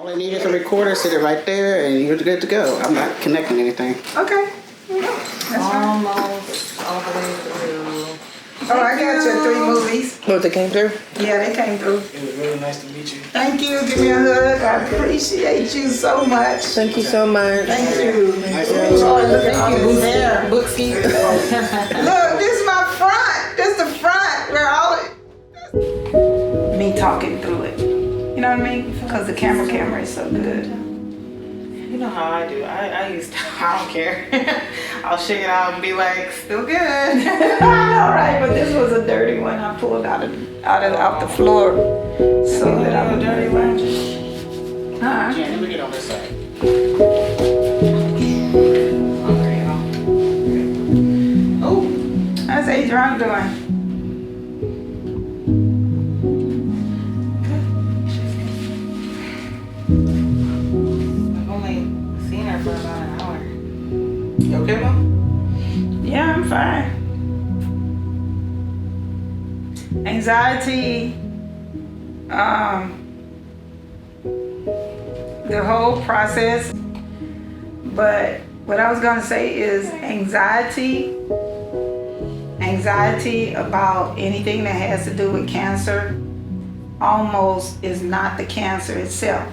All I need is a recorder, sit it right there, and you're good to go. I'm not connecting anything. Okay. That's fine. Almost all the way through. Oh, I got your 3 movies. What, they came through? Yeah, they came through. It was really nice to meet you. Thank you. Give me a hug. I appreciate you so much. Thank you so much. Thank you. Nice Oh, look at all this hair. Booksy. Look, this is my front. This is the front where all it. Me talking through it. You know what I mean? Because the camera is so good. You know how I do. I don't care. I'll shake it out and be like, still good. I know, right? But this was a dirty one. I pulled out the floor so that I would dirty one. Yeah, let me get on this side. Oh, how's Adrian doing? I've only seen her for about an hour. You okay, Mom? Yeah, I'm fine. Anxiety, the whole process. But what I was gonna say is anxiety about anything that has to do with cancer almost is not the cancer itself,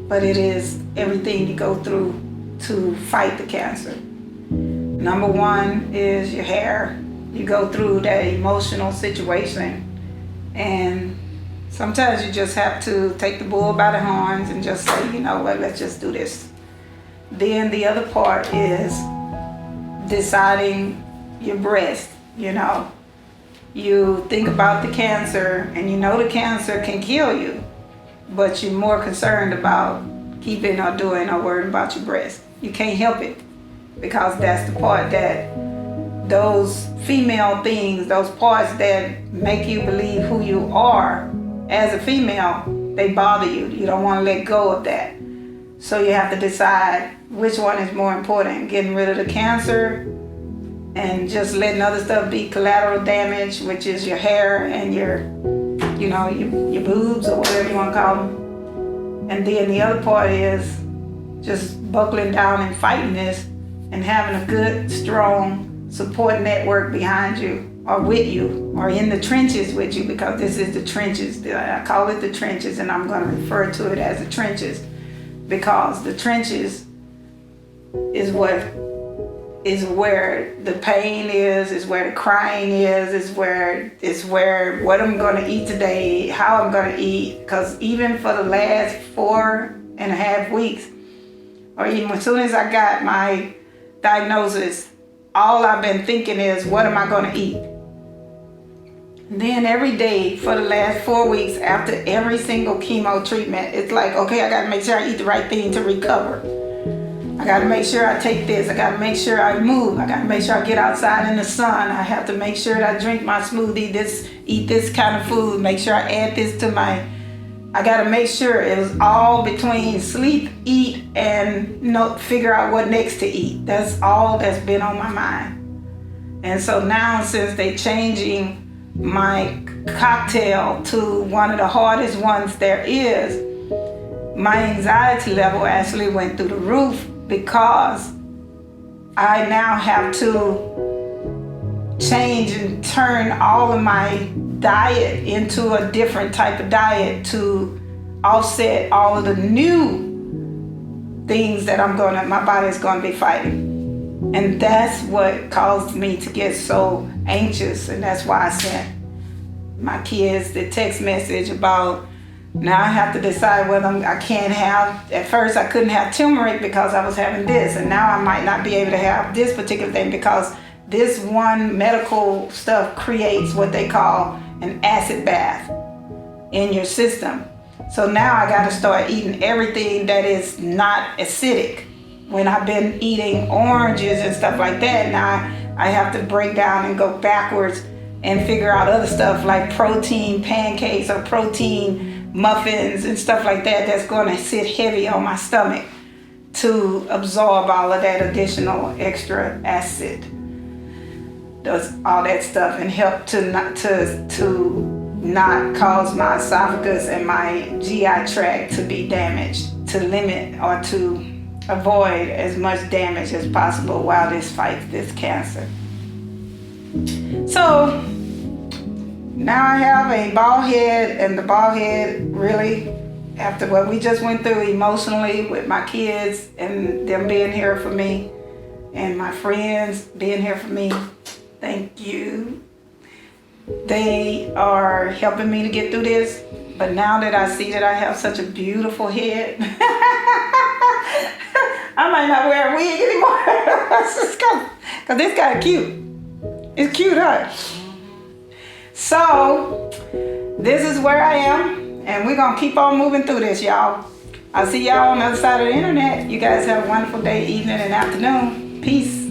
but it is everything you go through to fight the cancer. Number one is your hair. You go through that emotional situation, and sometimes you just have to take the bull by the horns and just say, you know what, let's just do this. Then the other part is deciding your breast. You know, you think about the cancer and you know the cancer can kill you, but you're more concerned about keeping or doing or worrying about your breast. You can't help it, because that's the part that those female things, those parts that make you believe who you are as a female, they bother you. You don't want to let go of that. So you have to decide which one is more important, getting rid of the cancer and just letting other stuff be collateral damage, which is your hair and your boobs or whatever you want to call them. And then the other part is just buckling down and fighting this and having a good, strong support network behind you or with you or in the trenches with you, because this is the trenches. I call it the trenches, and I'm going to refer to it as the trenches, because the trenches is where the pain is where the crying is where what I'm going to eat today, how I'm going to eat. Because even for the last 4.5 weeks, or even as soon as I got my diagnosis, all I've been thinking is, what am I going to eat? And then every day for the last 4 weeks after every single chemo treatment, it's like, okay, I got to make sure I eat the right thing to recover. I got to make sure I take this. I got to make sure I move. I got to make sure I get outside in the sun. I have to make sure that I drink my smoothie, eat this kind of food, make sure I add this to my... I got to make sure it was all between sleep, eat, and figure out what next to eat. That's all that's been on my mind. And so now, since they changing my cocktail to one of the hardest ones there is, my anxiety level actually went through the roof, because I now have to change and turn all of my diet into a different type of diet to offset all of the new things that my body is going to be fighting. And that's what caused me to get so anxious. And that's why I sent my kids the text message about, now I have to decide whether I can't have, at first I couldn't have turmeric because I was having this, and now I might not be able to have this particular thing because this one medical stuff creates what they call an acid bath in your system. So now I got to start eating everything that is not acidic. When I've been eating oranges and stuff like that, now I have to break down and go backwards and figure out other stuff like protein pancakes or protein muffins and stuff like that that's going to sit heavy on my stomach to absorb all of that additional extra acid. Does all that stuff and help to not cause my esophagus and my GI tract to be damaged. to limit or to avoid as much damage as possible while this fights this cancer. So now I have a bald head, and the bald head really, after what we just went through emotionally with my kids and them being here for me and my friends being here for me, thank you. They are helping me to get through this. But now that I see that I have such a beautiful head, I might not wear a wig anymore. Because it's kind of cute. It's cute, huh? So, this is where I am. And we're going to keep on moving through this, y'all. I'll see y'all on the other side of the internet. You guys have a wonderful day, evening, and afternoon. Peace.